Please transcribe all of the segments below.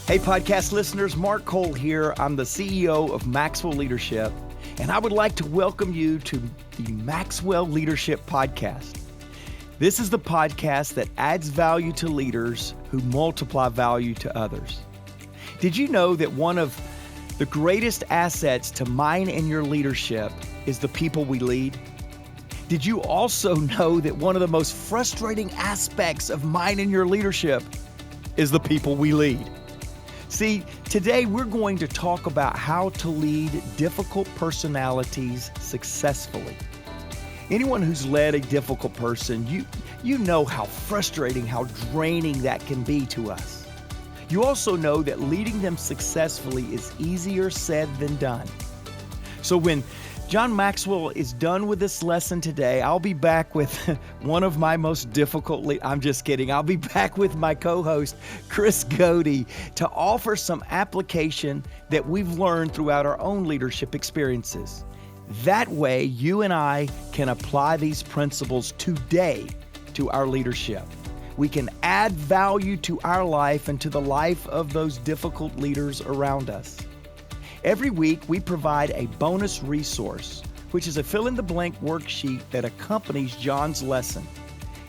Hey, podcast listeners, Mark Cole here. I'm the CEO of Maxwell Leadership, and I would like to welcome you to the Maxwell Leadership Podcast. This is the podcast that adds value to leaders who multiply value to others. Did you know that one of the greatest assets to mine in your leadership is the people we lead? Did you also know that one of the most frustrating aspects of mine in your leadership is the people we lead? See, today we're going to talk about how to lead difficult personalities successfully. Anyone who's led a difficult person, you know how frustrating, how draining that can be to us. You also know that leading them successfully is easier said than done. So when John Maxwell is done with this lesson today, I'll be back with one of my most difficult I'm just kidding. I'll be back with my co-host, Chris Goede, to offer some application that we've learned throughout our own leadership experiences. That way, you and I can apply these principles today to our leadership. We can add value to our life and to the life of those difficult leaders around us. Every week, we provide a bonus resource, which is a fill-in-the-blank worksheet that accompanies John's lesson.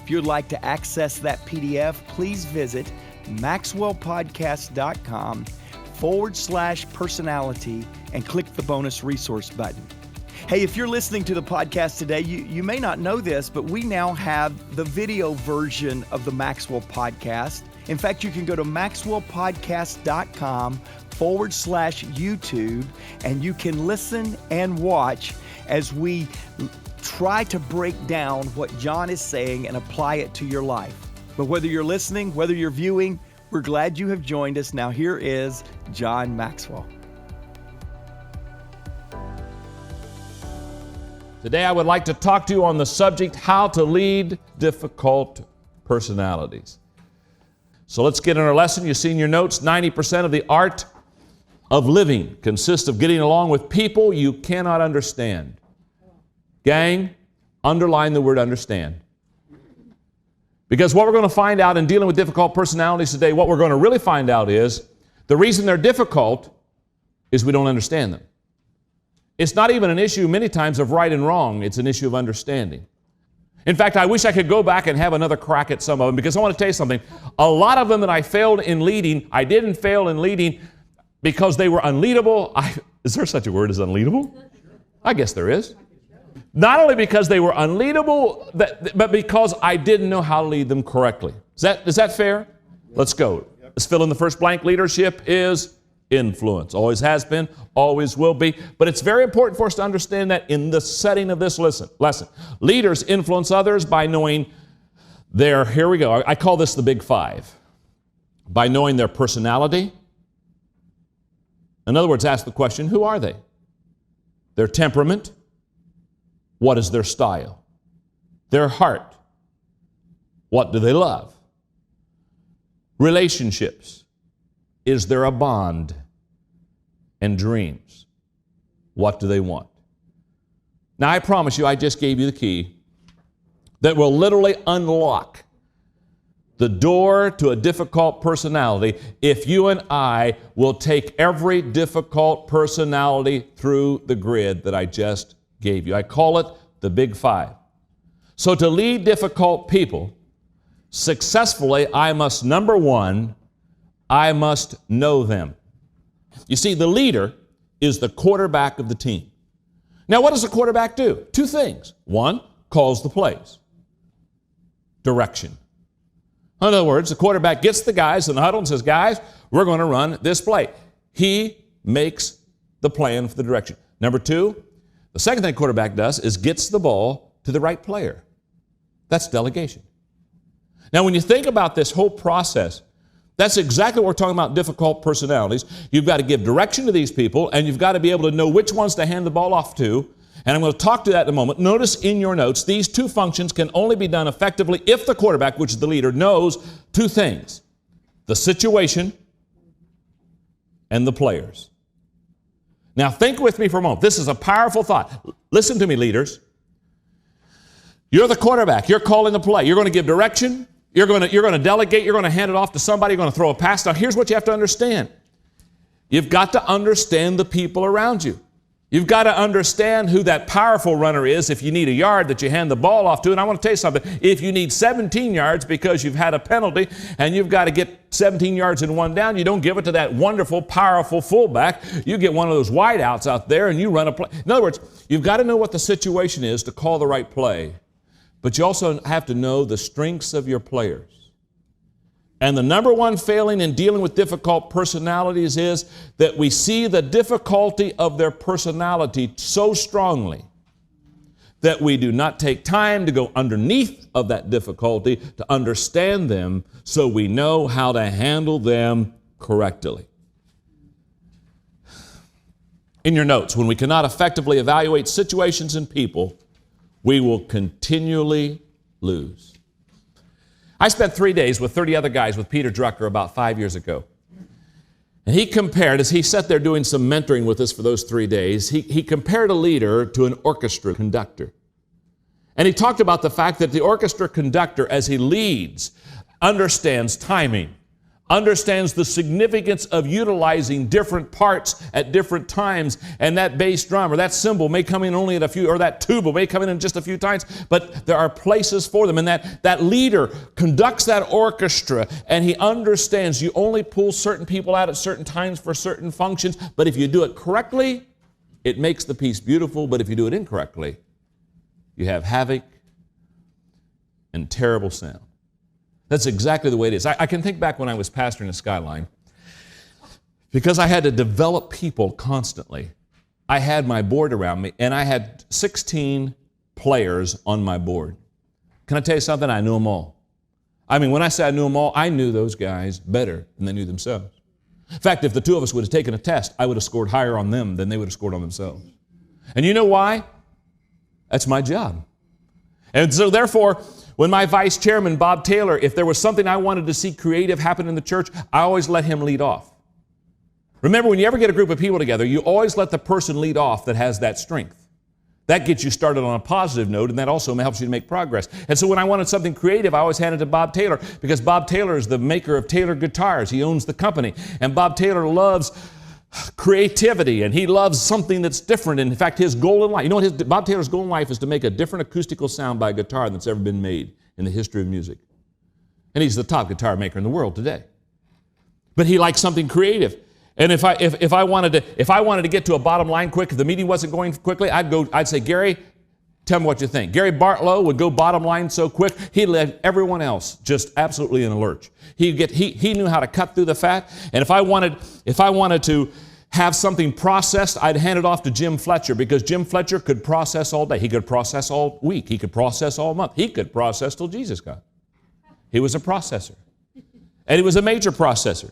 If you'd like to access that PDF, please visit maxwellpodcast.com/personality and click the bonus resource button. Hey, if you're listening to the podcast today, you may not know this, but we now have the video version of the Maxwell Podcast. In fact, you can go to maxwellpodcast.com/YouTube, and you can listen and watch as we try to break down what John is saying and apply it to your life. But whether you're listening, whether you're viewing, we're glad you have joined us. Now here is John Maxwell. Today I would like to talk to you on the subject, how to lead difficult personalities. So let's get in our lesson. You see in your notes, 90% of the art of living consists of getting along with people you cannot understand. Gang, underline the word understand. Because what we're going to find out in dealing with difficult personalities today, what we're going to really find out is the reason they're difficult is we don't understand them. It's not even an issue many times of right and wrong. It's an issue of understanding. In fact, I wish I could go back and have another crack at some of them, because I want to tell you something. A lot of them that I failed in leading, I didn't fail in leading because they were unleadable. Is there such a word as unleadable? I guess there is. Not only because they were unleadable, but because I didn't know how to lead them correctly. Is that fair? Let's go. Let's fill in the first blank. Leadership is influence. Always has been, always will be. But it's very important for us to understand that in the setting of this lesson. Leaders influence others by knowing here we go, I call this the big five. By knowing their personality. In other words, ask the question, who are they? Their temperament. What is their style? Their heart. What do they love? Relationships. Is there a bond? And dreams? What do they want? Now, I promise you, I just gave you the key that will literally unlock the door to a difficult personality if you and I will take every difficult personality through the grid that I just gave you. I call it the big five. So to lead difficult people successfully, I must, number one, I must know them. You see, the leader is the quarterback of the team. Now, what does the quarterback do? Two things. One, calls the plays. Direction. In other words, the quarterback gets the guys in the huddle and says, guys, we're going to run this play. He makes the plan for the direction. Number two, the second thing the quarterback does is gets the ball to the right player. That's delegation. Now, when you think about this whole process, that's exactly what we're talking about, difficult personalities. You've got to give direction to these people, and you've got to be able to know which ones to hand the ball off to. And I'm going to talk to that in a moment. Notice in your notes, these two functions can only be done effectively if the quarterback, which is the leader, knows two things: the situation and the players. Now, think with me for a moment. This is a powerful thought. Listen to me, leaders. You're the quarterback. You're calling the play. You're going to give direction. You're going to delegate. You're going to hand it off to somebody. You're going to throw a pass. Now, here's what you have to understand. You've got to understand the people around you. You've got to understand who that powerful runner is if you need a yard that you hand the ball off to. And I want to tell you something. If you need 17 yards because you've had a penalty and you've got to get 17 yards and one down, you don't give it to that wonderful, powerful fullback. You get one of those wideouts out there and you run a play. In other words, you've got to know what the situation is to call the right play. But you also have to know the strengths of your players. And the number one failing in dealing with difficult personalities is that we see the difficulty of their personality so strongly that we do not take time to go underneath of that difficulty to understand them so we know how to handle them correctly. In your notes, when we cannot effectively evaluate situations and people, we will continually lose. I spent 3 days with 30 other guys with Peter Drucker about 5 years ago. And he compared, as he sat there doing some mentoring with us for those 3 days, he compared a leader to an orchestra conductor. And he talked about the fact that the orchestra conductor, as he leads, understands timing, understands the significance of utilizing different parts at different times, and that bass drum or that cymbal may come in only at a few, or that tuba may come in just a few times, but there are places for them. And that leader conducts that orchestra, and he understands you only pull certain people out at certain times for certain functions, but if you do it correctly, it makes the piece beautiful, but if you do it incorrectly, you have havoc and terrible sound. That's exactly the way it is. I can think back when I was pastoring a Skyline, because I had to develop people constantly. I had my board around me, and I had 16 players on my board. Can I tell you something? I knew them all. I mean, when I say I knew them all, I knew those guys better than they knew themselves. In fact, if the two of us would have taken a test, I would have scored higher on them than they would have scored on themselves. And you know why? That's my job. And so therefore, when my vice chairman, Bob Taylor, if there was something I wanted to see creative happen in the church, I always let him lead off. Remember, when you ever get a group of people together, you always let the person lead off that has that strength. That gets you started on a positive note, and that also helps you to make progress. And so when I wanted something creative, I always handed it to Bob Taylor, because Bob Taylor is the maker of Taylor Guitars. He owns the company. And Bob Taylor loves creativity, and he loves something that's different. And in fact, his goal in life, you know what Bob Taylor's goal in life is to make a different acoustical sound by a guitar that's ever been made in the history of music. And he's the top guitar maker in the world today. But he likes something creative. And if I wanted to get to a bottom line quick, if the meeting wasn't going quickly, I'd say, Gary, tell me what you think. Gary Bartlow would go bottom line so quick, he'd let everyone else just absolutely in a lurch. He knew how to cut through the fat. And if I wanted to have something processed, I'd hand it off to Jim Fletcher, because Jim Fletcher could process all day. He could process all week. He could process all month. He could process till Jesus got. He was a processor. And he was a major processor.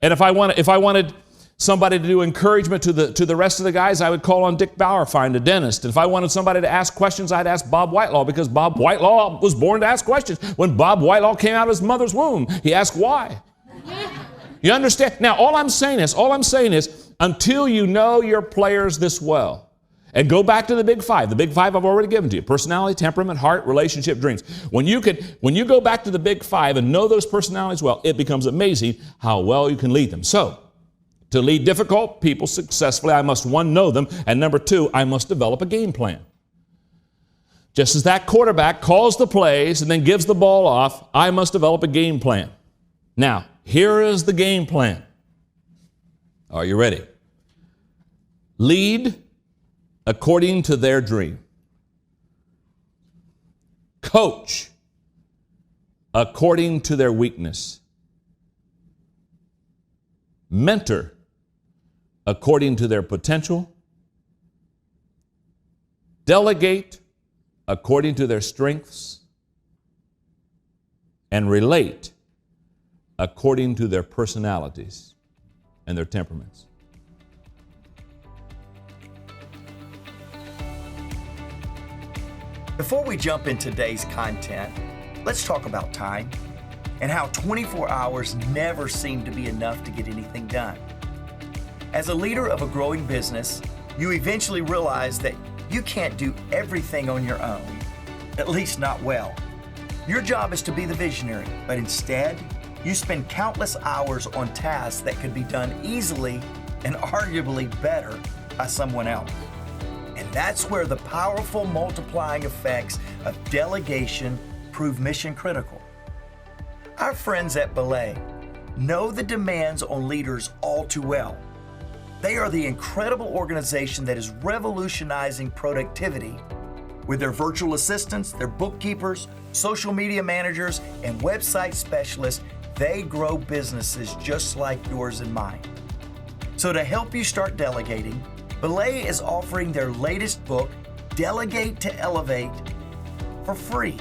And if I wanted somebody to do encouragement to the rest of the guys, I would call on Dick Bauerfein, the dentist. And if I wanted somebody to ask questions, I'd ask Bob Whitelaw, because Bob Whitelaw was born to ask questions. When Bob Whitelaw came out of his mother's womb, he asked why. You understand? Now, all I'm saying is, until you know your players this well, and go back to the big five. The big five I've already given to you: personality, temperament, heart, relationship, dreams. When you go back to the big five and know those personalities well, it becomes amazing how well you can lead them. So, to lead difficult people successfully, I must, one, know them, and number two, I must develop a game plan. Just as that quarterback calls the plays and then gives the ball off, I must develop a game plan. Now, here is the game plan. Are you ready? Lead according to their dream. Coach according to their weakness. Mentor according to their potential. Delegate according to their strengths. And relate according to their personalities and their temperaments. Before we jump into today's content, let's talk about time and how 24 hours never seem to be enough to get anything done. As a leader of a growing business, you eventually realize that you can't do everything on your own, at least not well. Your job is to be the visionary, but instead, you spend countless hours on tasks that could be done easily and arguably better by someone else. And that's where the powerful multiplying effects of delegation prove mission critical. Our friends at Belay know the demands on leaders all too well. They are the incredible organization that is revolutionizing productivity. With their virtual assistants, their bookkeepers, social media managers, and website specialists, they grow businesses just like yours and mine. So to help you start delegating, Belay is offering their latest book, Delegate to Elevate, for free.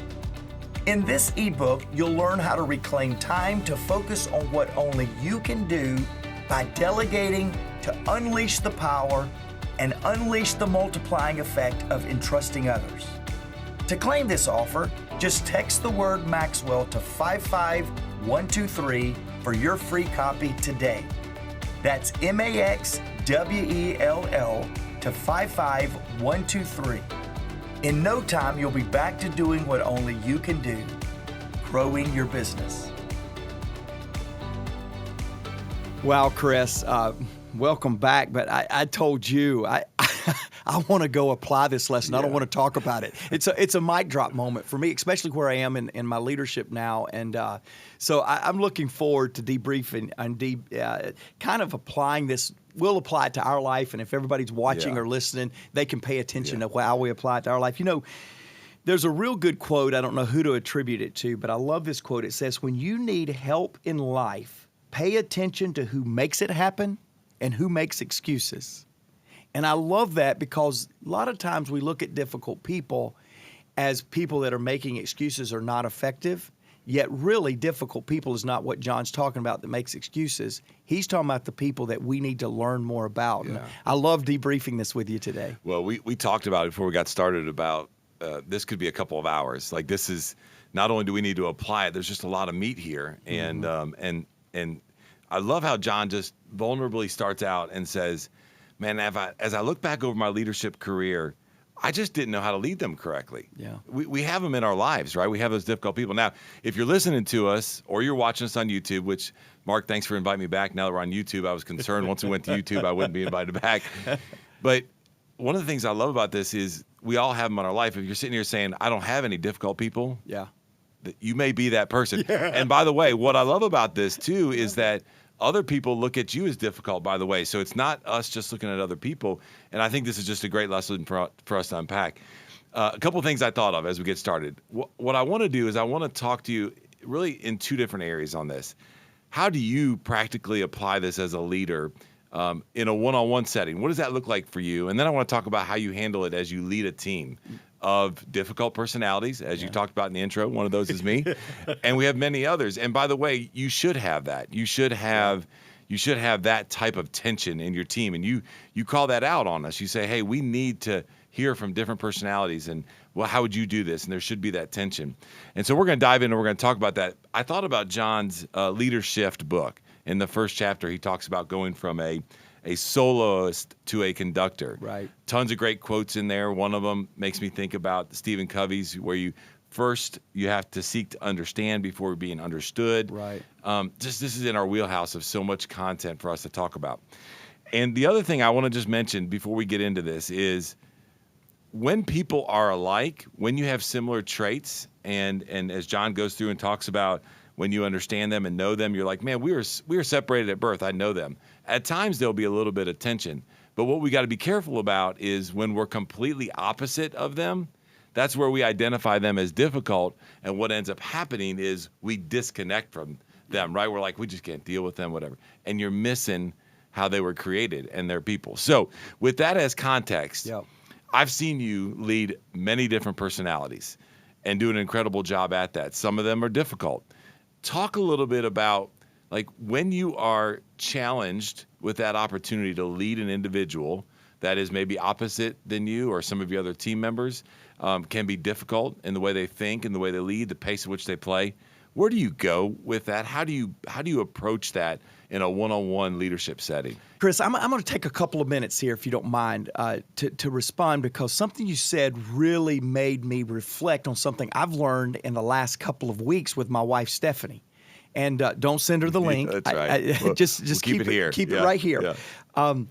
In this ebook, you'll learn how to reclaim time to focus on what only you can do by delegating to unleash the power and unleash the multiplying effect of entrusting others. To claim this offer, just text the word Maxwell to 55123 for your free copy today. That's MAXWELL to 55123. In no time, you'll be back to doing what only you can do, growing your business. Wow, Chris, welcome back. But I told you, I want to go apply this lesson. I don't want to talk about it. It's a mic drop moment for me, especially where I am in my leadership now. And so I'm looking forward to debriefing and kind of applying this. We'll apply it to our life. And if everybody's watching or listening, they can pay attention to how we apply it to our life. You know, there's a real good quote. I don't know who to attribute it to, but I love this quote. It says, when you need help in life, pay attention to who makes it happen and who makes excuses. And I love that because a lot of times we look at difficult people as people that are making excuses or not effective, yet really difficult people is not what John's talking about that makes excuses. He's talking about the people that we need to learn more about. Yeah. I love debriefing this with you today. Well, we talked about it before we got started about this could be a couple of hours. Like this is, not only do we need to apply it, there's just a lot of meat here. And and I love how John just vulnerably starts out and says, man, as I look back over my leadership career, I just didn't know how to lead them correctly. Yeah, we have them in our lives, right? We have those difficult people. Now, if you're listening to us or you're watching us on YouTube, which, Mark, thanks for inviting me back. Now that we're on YouTube, I was concerned once we went to YouTube, I wouldn't be invited back. But one of the things I love about this is we all have them in our life. If you're sitting here saying, I don't have any difficult people, you may be that person. Yeah. And by the way, what I love about this, too, is that other people look at you as difficult, by the way. So it's not us just looking at other people. And I think this is just a great lesson for us to unpack. A couple of things I thought of as we get started. What I want to do is I want to talk to you really in two different areas on this. How do you practically apply this as a leader in a one-on-one setting? What does that look like for you? And then I want to talk about how you handle it as you lead a team of difficult personalities, as you talked about in the intro. One of those is me. And we have many others. And by the way, you should have that. You should have that type of tension in your team. And you call that out on us. You say, hey, we need to hear from different personalities. And, well, how would you do this? And there should be that tension. And so we're going to dive in and we're going to talk about that. I thought about John's Leader Shift book. In the first chapter, he talks about going from a soloist to a conductor. Right. Tons of great quotes in there. One of them makes me think about Stephen Covey's, where you have to seek to understand before being understood. Right. This is in our wheelhouse of so much content for us to talk about. And the other thing I want to just mention before we get into this is when people are alike, when you have similar traits, and as John goes through and talks about when you understand them and know them, you're like, man, we were separated at birth. I know them. At times, there'll be a little bit of tension. But what we got to be careful about is when we're completely opposite of them, that's where we identify them as difficult. And what ends up happening is we disconnect from them, right? We're like, we just can't deal with them, whatever. And you're missing how they were created and their people. So with that as context, I've seen you lead many different personalities and do an incredible job at that. Some of them are difficult. Talk a little bit about, like, when you are challenged with that opportunity to lead an individual that is maybe opposite than you or some of your other team members, can be difficult in the way they think and the way they lead, the pace at which they play. Where do you go with that? How do you approach that in a one-on-one leadership setting? Chris, I'm going to take a couple of minutes here, if you don't mind, to respond, because something you said really made me reflect on something I've learned in the last couple of weeks with my wife, Stephanie. And don't send her the link. That's right. We'll keep it here. Keep it right here. Yeah.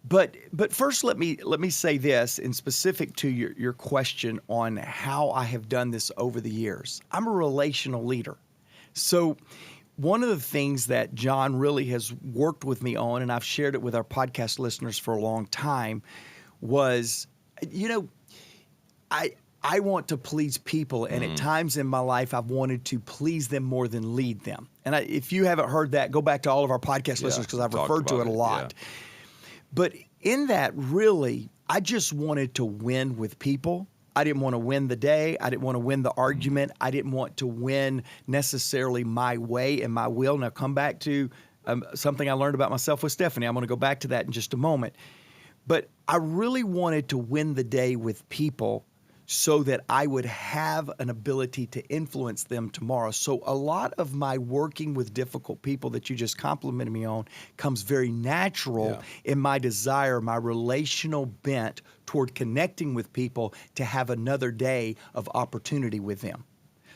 But first, let me say this in specific to your question on how I have done this over the years. I'm a relational leader. So one of the things that John really has worked with me on, and I've shared it with our podcast listeners for a long time, was, I want to please people, and at times in my life, I've wanted to please them more than lead them. And if you haven't heard that, go back to all of our podcast listeners, because I've referred to it a lot. Yeah. But in that, really, I just wanted to win with people. I didn't want to win the day. I didn't want to win the argument. I didn't want to win necessarily my way and my will. Now, come back to something I learned about myself with Stephanie. I'm going to go back to that in just a moment. But I really wanted to win the day with people so that I would have an ability to influence them tomorrow. So a lot of my working with difficult people that you just complimented me on comes very natural in my desire, my relational bent toward connecting with people to have another day of opportunity with them.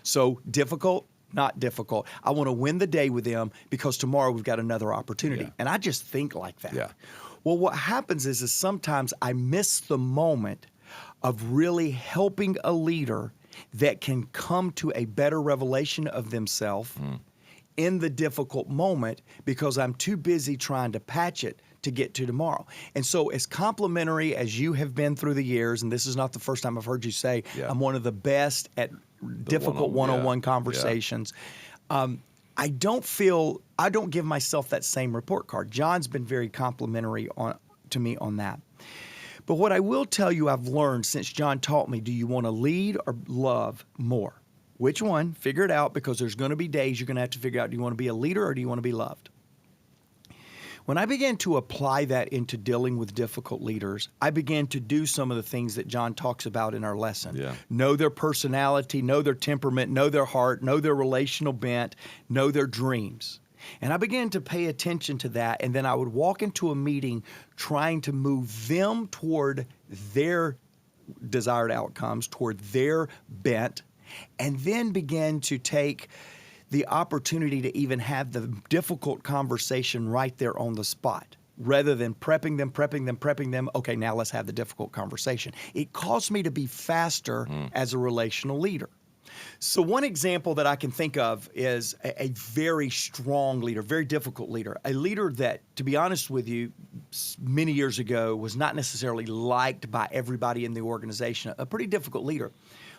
So difficult, not difficult. I want to win the day with them because tomorrow we've got another opportunity. Yeah. And I just think like that. Yeah. Well, what happens is sometimes I miss the moment of really helping a leader that can come to a better revelation of themselves in the difficult moment because I'm too busy trying to patch it to get to tomorrow. And so as complimentary as you have been through the years, and this is not the first time I've heard you say, I'm one of the best at difficult one-on-one conversations. I don't give myself that same report card. John's been very complimentary to me on that. But what I will tell you I've learned since John taught me, do you want to lead or love more? Which one? Figure it out, because there's going to be days you're going to have to figure out, do you want to be a leader or do you want to be loved? When I began to apply that into dealing with difficult leaders, I began to do some of the things that John talks about in our lesson. Yeah. Know their personality, know their temperament, know their heart, know their relational bent, know their dreams. And I began to pay attention to that, and then I would walk into a meeting trying to move them toward their desired outcomes, toward their bent, and then began to take the opportunity to even have the difficult conversation right there on the spot, rather than prepping them. Okay, now let's have the difficult conversation. It caused me to be faster as a relational leader. So one example that I can think of is a very strong leader, very difficult leader, a leader that, to be honest with you, many years ago was not necessarily liked by everybody in the organization, a pretty difficult leader.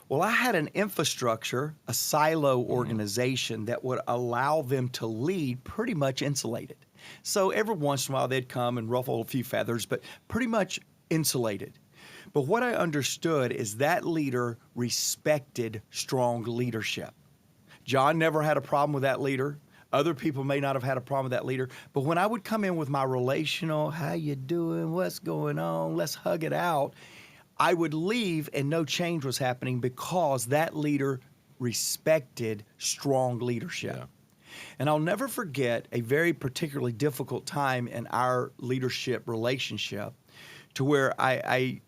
Well, I had an infrastructure, a silo organization that would allow them to lead pretty much insulated. So every once in a while they'd come and ruffle a few feathers, but pretty much insulated. But what I understood is that leader respected strong leadership. John never had a problem with that leader. Other people may not have had a problem with that leader. But when I would come in with my relational, how you doing, what's going on, let's hug it out, I would leave and no change was happening because that leader respected strong leadership. Yeah. And I'll never forget a very particularly difficult time in our leadership relationship to where I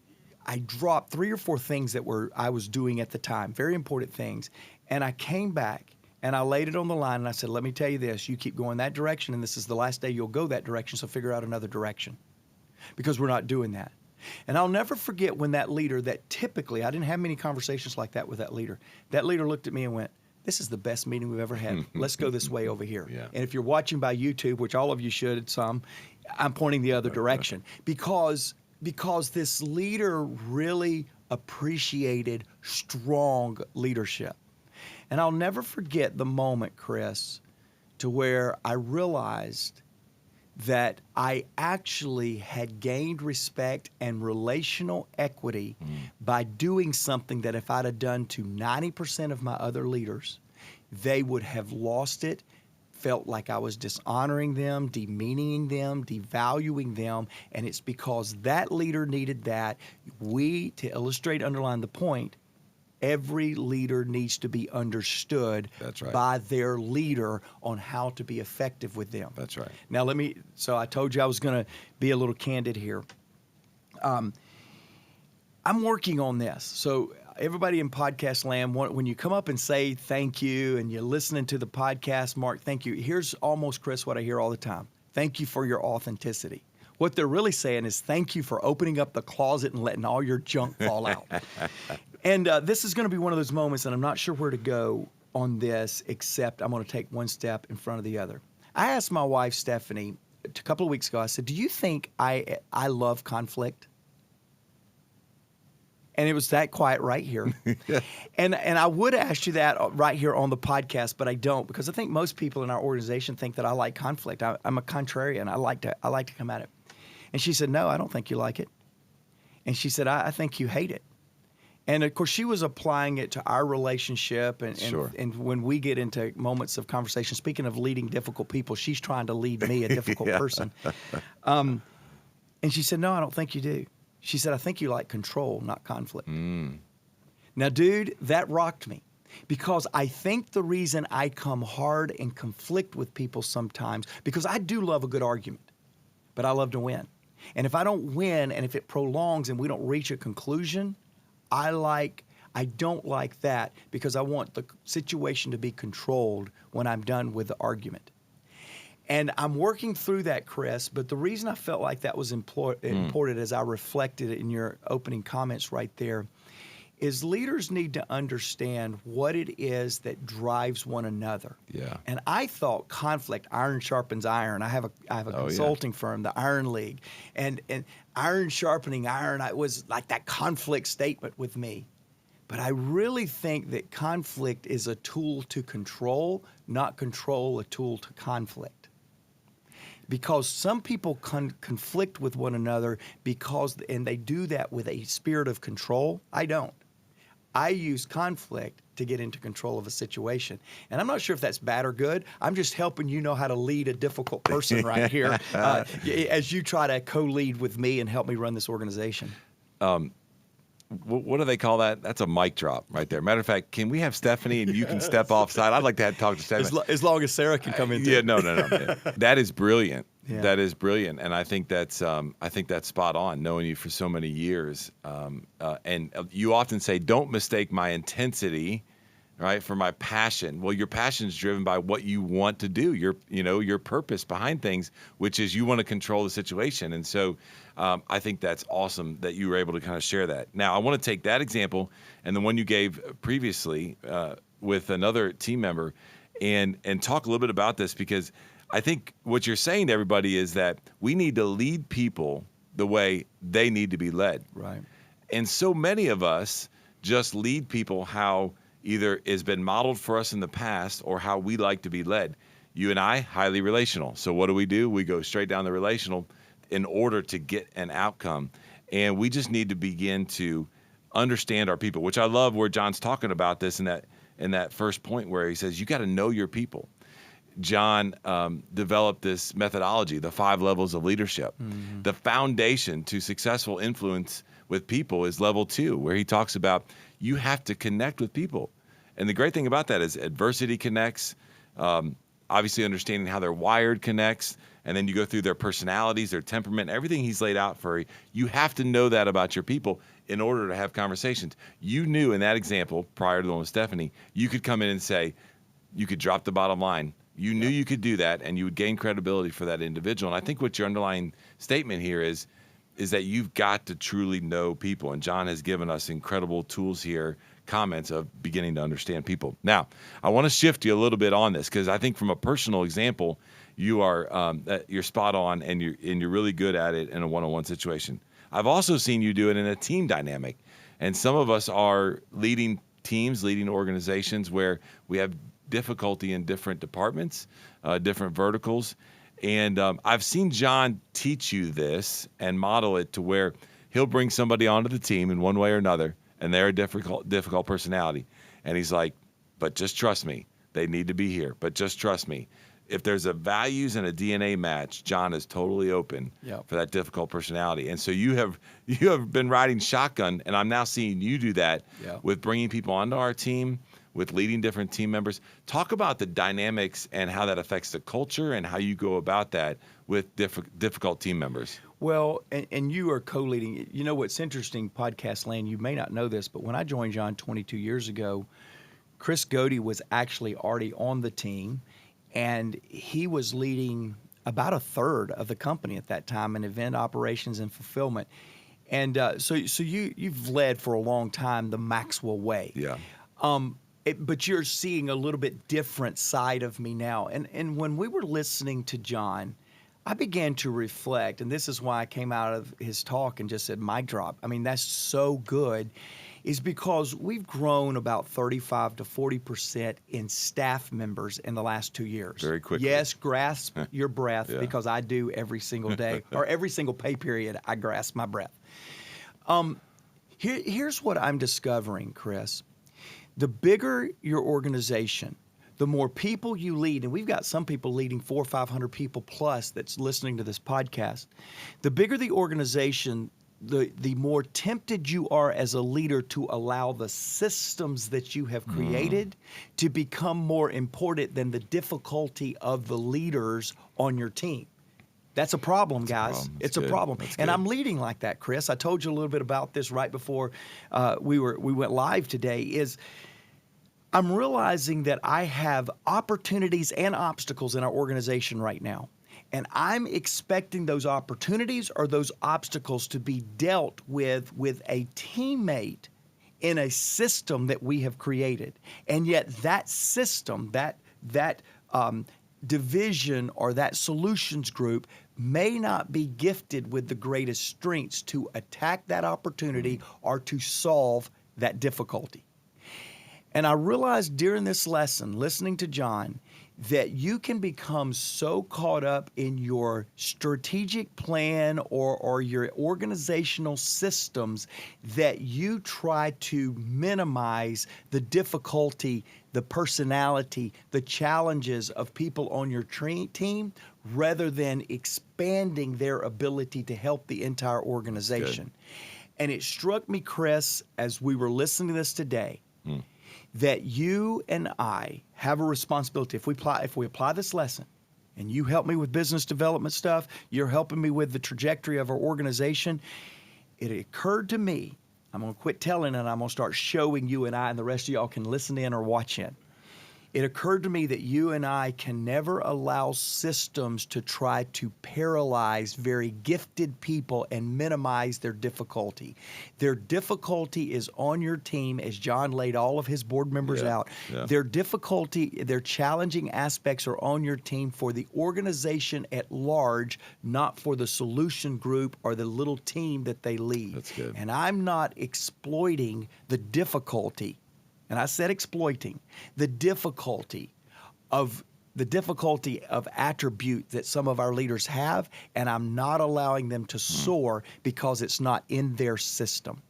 dropped 3 or 4 things that I was doing at the time, very important things. And I came back and I laid it on the line and I said, let me tell you this, you keep going that direction and this is the last day you'll go that direction, so figure out another direction, because we're not doing that. And I'll never forget when that leader that typically, I didn't have many conversations like that with that leader looked at me and went, this is the best meeting we've ever had. Let's go this way over here. Yeah. And if you're watching by YouTube, which all of you should, I'm pointing the other direction because this leader really appreciated strong leadership. And I'll never forget the moment, Chris, to where I realized that I actually had gained respect and relational equity by doing something that if I'd have done to 90% of my other leaders, they would have lost it, felt like I was dishonoring them, demeaning them, devaluing them, and it's because that leader needed that. To illustrate, underline the point, Every leader needs to be understood That's right. by their leader on how to be effective with them. That's right. Now, so I told you I was going to be a little candid here. I'm working on this. So everybody in podcast land, when you come up and say thank you and you're listening to the podcast, Mark, thank you. Here's almost, Chris, what I hear all the time. Thank you for your authenticity. What they're really saying is thank you for opening up the closet and letting all your junk fall out. And this is going to be one of those moments, and I'm not sure where to go on this, except I'm going to take one step in front of the other. I asked my wife, Stephanie, a couple of weeks ago, I said, do you think I love conflict? And it was that quiet right here. And I would ask you that right here on the podcast, but I don't, because I think most people in our organization think that I like conflict. I'm a contrarian. I like to come at it. And she said, no, I don't think you like it. And she said, I think you hate it. And of course, she was applying it to our relationship. And, Sure. and when we get into moments of conversation, speaking of leading difficult people, she's trying to lead me, a difficult person. And she said, no, I don't think you do. She said, I think you like control, not conflict. Now, dude, that rocked me, because I think the reason I come hard and conflict with people sometimes, because I do love a good argument, but I love to win. And if I don't win, and if it prolongs and we don't reach a conclusion, I don't like that, because I want the situation to be controlled when I'm done with the argument. And I'm working through that, Chris, but the reason I felt like that was important, as I reflected in your opening comments right there, is leaders need to understand what it is that drives one another. Yeah. And I thought conflict, iron sharpens iron. I have a consulting firm, the Iron League, and iron sharpening iron, it was like that conflict statement with me. But I really think that conflict is a tool to control, not control a tool to conflict. Because some people conflict with one another and they do that with a spirit of control. I don't. I use conflict to get into control of a situation. And I'm not sure if that's bad or good. I'm just helping you know how to lead a difficult person right here as you try to co-lead with me and help me run this organization. What do they call that? That's a mic drop right there. Matter of fact, can we have Stephanie and you can step offside? I'd like to talk to Stephanie. As long as Sarah can come in. Yeah, no. That is brilliant. Yeah. That is brilliant, and I think that's spot on. Knowing you for so many years, and you often say, "Don't mistake my intensity, right, for my passion." Well, your passion is driven by what you want to do. Your purpose behind things, which is you want to control the situation. And so, I think that's awesome that you were able to kind of share that. Now, I want to take that example and the one you gave previously with another team member, and talk a little bit about this, because I think what you're saying to everybody is that we need to lead people the way they need to be led. Right. And so many of us just lead people how either has been modeled for us in the past or how we like to be led. You and I, highly relational. So what do? We go straight down the relational in order to get an outcome. And we just need to begin to understand our people, which I love where John's talking about this in that first point where he says, you got to know your people. John developed this methodology, the 5 levels of leadership. Mm-hmm. The foundation to successful influence with people is level 2, where he talks about you have to connect with people. And the great thing about that is adversity connects, obviously understanding how they're wired connects, and then you go through their personalities, their temperament, everything he's laid out for you. You have to know that about your people in order to have conversations. You knew in that example, prior to the one with Stephanie, you could come in and say, you could drop the bottom line. You knew you could do that, and you would gain credibility for that individual. And I think what your underlying statement here is that you've got to truly know people. And John has given us incredible tools here, comments of beginning to understand people. Now, I want to shift you a little bit on this, because I think from a personal example, you're spot on, and you're really good at it in a one-on-one situation. I've also seen you do it in a team dynamic, and some of us are leading teams, leading organizations where we have difficulty in different departments, different verticals. And I've seen John teach you this and model it to where he'll bring somebody onto the team in one way or another, and they're a difficult personality. And he's like, but just trust me, they need to be here, but just trust me. if there's a values and a DNA match, John is totally open Yep. for that difficult personality. And so you have been riding shotgun, and I'm now seeing you do that Yep. with bringing people onto our team, with leading different team members. Talk about the dynamics and how that affects the culture and how you go about that with difficult team members. Well, and you are co-leading. You know what's interesting, podcast land, you may not know this, but when I joined John 22 years ago, Chris Goede was actually already on the team, and he was leading about a third of the company at that time in event operations and fulfillment. And so you've led for a long time the Maxwell way. Yeah. But you're seeing a little bit different side of me now. And when we were listening to John, I began to reflect, and this is why I came out of his talk and just said, mic drop. I mean, that's so good, is because we've grown about 35 to 40% in staff members in the last 2 years. Very quickly. Yes, grasp your breath, Yeah. because I do every single day, or every single pay period, I grasp my breath. Here's what I'm discovering, Chris. The bigger your organization, the more people you lead, and we've got some people leading 400 or 500 people plus that's listening to this podcast. The bigger the organization, the more tempted you are as a leader to allow the systems that you have created to become more important than the difficulty of the leaders on your team. That's a problem, guys. It's a problem. And I'm leading like that, Chris. I told you a little bit about this right before we went live today, is I'm realizing that I have opportunities and obstacles in our organization right now. And I'm expecting those opportunities or those obstacles to be dealt with a teammate in a system that we have created. And yet that system, that division or that solutions group may not be gifted with the greatest strengths to attack that opportunity or to solve that difficulty. And I realized during this lesson, listening to John, that you can become so caught up in your strategic plan or your organizational systems that you try to minimize the difficulty, the personality, the challenges of people on your team rather than expanding their ability to help the entire organization. And it struck me, Chris, as we were listening to this today, that you and I have a responsibility. If we apply this lesson, and you help me with business development stuff, you're helping me with the trajectory of our organization, it occurred to me, I'm going to quit telling and I'm going to start showing you and I, and the rest of y'all can listen in or watch in. It occurred to me that you and I can never allow systems to try to paralyze very gifted people and minimize their difficulty. Their difficulty is on your team, as John laid all of his board members out. Their difficulty, their challenging aspects are on your team for the organization at large, not for the solution group or the little team that they lead. That's good. And I'm not exploiting the difficulty. And I said exploiting the difficulty of attribute that some of our leaders have, and I'm not allowing them to soar because it's not in their system.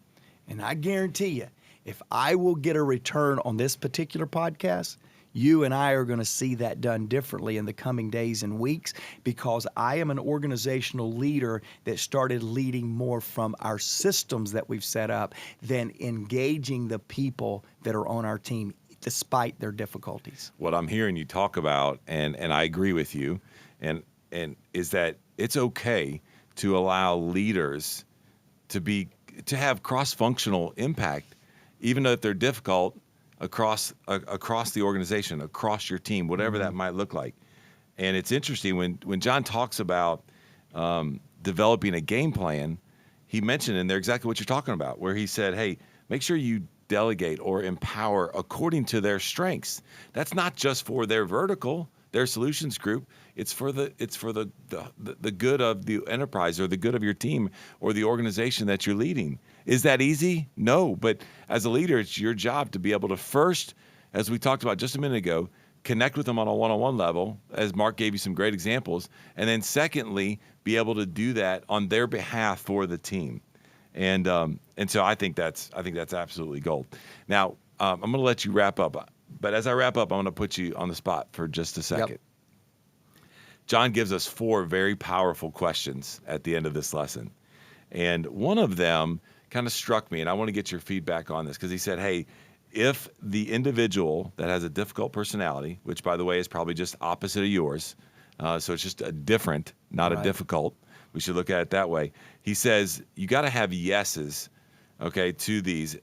And I guarantee you, if I will get a return on this particular podcast, you and I are going to see that done differently in the coming days and weeks, because I am an organizational leader that started leading more from our systems that we've set up than engaging the people that are on our team despite their difficulties. What I'm hearing you talk about, and I agree with you, and is that it's okay to allow leaders to have cross-functional impact, even though if they're difficult, across the organization, across your team, whatever that might look like. And it's interesting when John talks about developing a game plan, he mentioned in there exactly what you're talking about, where he said, hey, make sure you delegate or empower according to their strengths. That's not just for their vertical, their solutions group. It's for the good of the enterprise or the good of your team or the organization that you're leading. Is that easy? No, but as a leader, it's your job to be able to first, as we talked about just a minute ago, connect with them on a one-on-one level, as Mark gave you some great examples, and then secondly, be able to do that on their behalf for the team. And so I think that's absolutely gold. Now, I'm going to let you wrap up, but as I wrap up, I'm going to put you on the spot for just a second. Yep. John gives us 4 very powerful questions at the end of this lesson. And one of them kind of struck me, and I want to get your feedback on this, because he said, hey, if the individual that has a difficult personality, which, by the way, is probably just opposite of yours, so it's just a different, not a difficult. We should look at it that way. He says you got to have yeses, okay, to these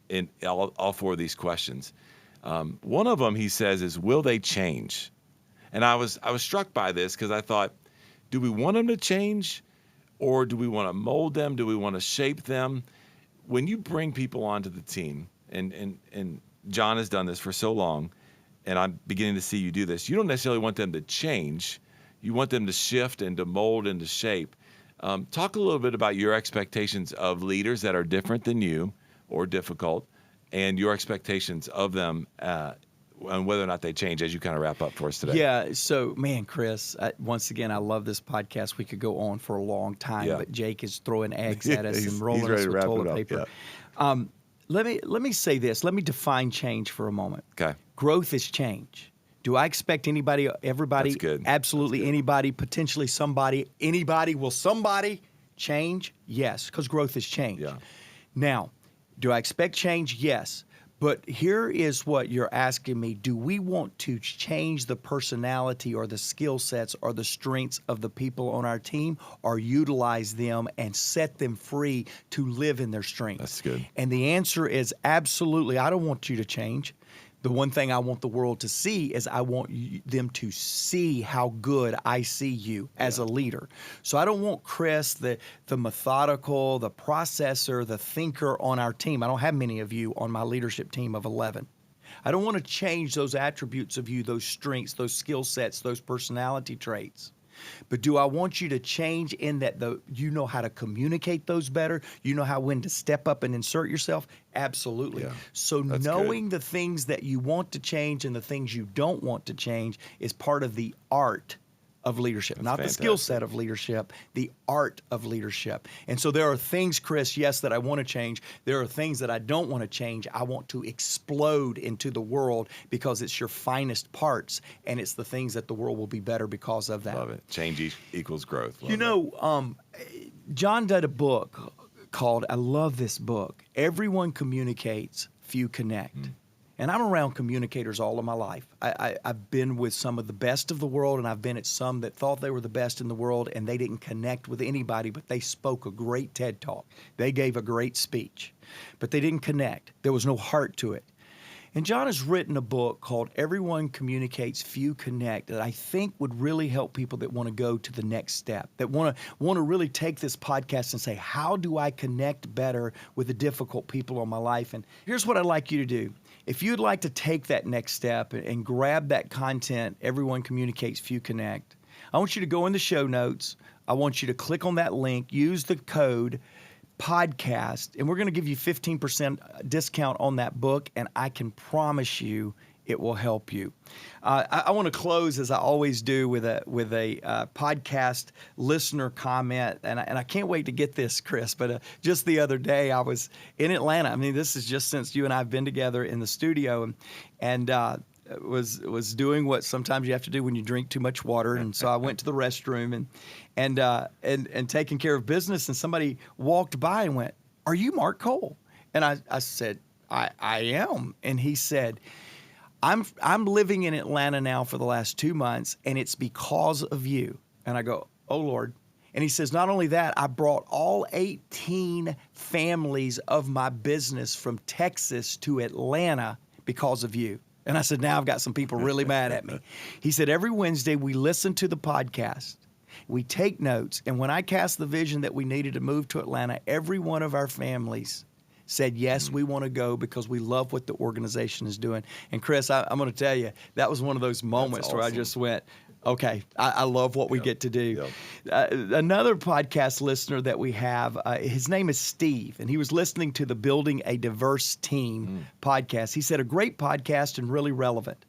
in all 4 of these questions. One of them, he says, is will they change? And I was struck by this because I thought, do we want them to change, or do we want to mold them? Do we want to shape them? When you bring people onto the team, and John has done this for so long, and I'm beginning to see you do this, you don't necessarily want them to change. You want them to shift and to mold and to shape. Talk a little bit about your expectations of leaders that are different than you or difficult, and your expectations of them and whether or not they change as you kind of wrap up for us today. Yeah. So, man, Chris, once again, I love this podcast. We could go on for a long time, but Jake is throwing eggs at us and rolling us with toilet paper. Yeah. Let me say this. Let me define change for a moment. Okay. Growth is change. Do I expect anybody, everybody, That's good. absolutely That's good. Anybody, potentially somebody, will somebody change? Yes, because growth is change. Yeah. Now, do I expect change? Yes. But here is what you're asking me. Do we want to change the personality or the skill sets or the strengths of the people on our team, or utilize them and set them free to live in their strengths? That's good. And the answer is absolutely. I don't want you to change. The one thing I want the world to see is I want them to see how good I see you as a leader. So I don't want Chris, the methodical, the processor, the thinker on our team. I don't have many of you on my leadership team of 11. I don't want to change those attributes of you, those strengths, those skill sets, those personality traits. But do I want you to change in that you know how to communicate those better? You know when to step up and insert yourself? Absolutely. Yeah, so that's knowing good. the things that you want to change and the things you don't want to change is part of the art of leadership, That's not fantastic. the skill set of leadership, the art of leadership. And so there are things, Chris, yes, that I want to change. There are things that I don't want to change. I want to explode into the world because it's your finest parts, and it's the things that the world will be better because of that. Love it. Change equals growth. Love You know, John did a book called, I love this book, Everyone Communicates, Few Connect. And I'm around communicators all of my life. I've been with some of the best of the world, and I've been at some that thought they were the best in the world, and they didn't connect with anybody, but they spoke a great TED Talk. They gave a great speech, but they didn't connect. There was no heart to it. And John has written a book called Everyone Communicates, Few Connect that I think would really help people that want to go to the next step, that want to really take this podcast and say, how do I connect better with the difficult people in my life? And here's what I'd like you to do. If you'd like to take that next step and grab that content, Everyone Communicates, Few Connect, I want you to go in the show notes. I want you to click on that link, use the code podcast, and we're going to give you 15% discount on that book, and I can promise you it will help you. I want to close, as I always do, with a podcast listener comment, and I can't wait to get this, Chris. But just the other day, I was in Atlanta. I mean, this is just since you and I have been together in the studio, and was doing what sometimes you have to do when you drink too much water, and so I went to the restroom and taking care of business, and somebody walked by and went, "Are you Mark Cole?" And I said, I am. And he said, I'm living in Atlanta now for the last 2 months, and it's because of you. And I go, oh, Lord. And he says, not only that, I brought all 18 families of my business from Texas to Atlanta because of you. And I said, now I've got some people really mad at me. He said, every Wednesday we listen to the podcast. We take notes. And when I cast the vision that we needed to move to Atlanta, every one of our families said, yes, we want to go because we love what the organization is doing. And Chris, I'm going to tell you, that was one of those moments where I just went, okay, I love what we get to do. Another podcast listener that we have, his name is Steve, and he was listening to the Building a Diverse Team podcast. He said, a great podcast and really relevant.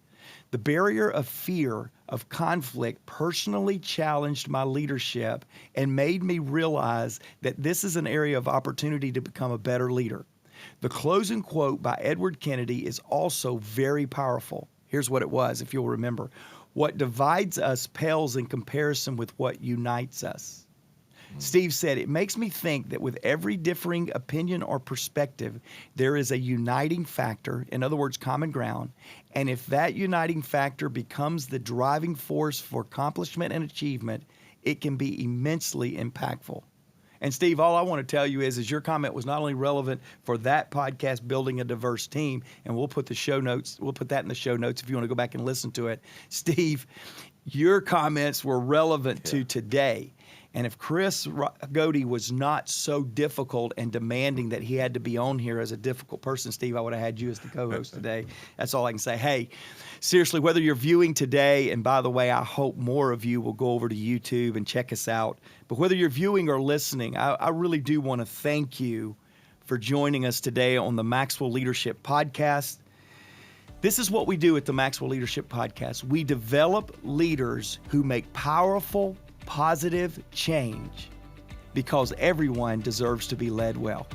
The barrier of fear of conflict personally challenged my leadership and made me realize that this is an area of opportunity to become a better leader. The closing quote by Edward Kennedy is also very powerful. Here's what it was, if you'll remember. What divides us pales in comparison with what unites us. Steve said, it makes me think that with every differing opinion or perspective, there is a uniting factor, in other words, common ground. And if that uniting factor becomes the driving force for accomplishment and achievement, it can be immensely impactful. And Steve, all I want to tell you is your comment was not only relevant for that podcast, Building a Diverse Team, and we'll put that in the show notes if you want to go back and listen to it. Steve, your comments were relevant to today. And if Chris Goede was not so difficult and demanding that he had to be on here as a difficult person, Steve, I would have had you as the co-host today. That's all I can say. Hey, seriously, whether you're viewing today, and by the way, I hope more of you will go over to YouTube and check us out. But whether you're viewing or listening, I really do want to thank you for joining us today on the Maxwell Leadership Podcast. This is what we do at the Maxwell Leadership Podcast. We develop leaders who make powerful, positive change because everyone deserves to be led well.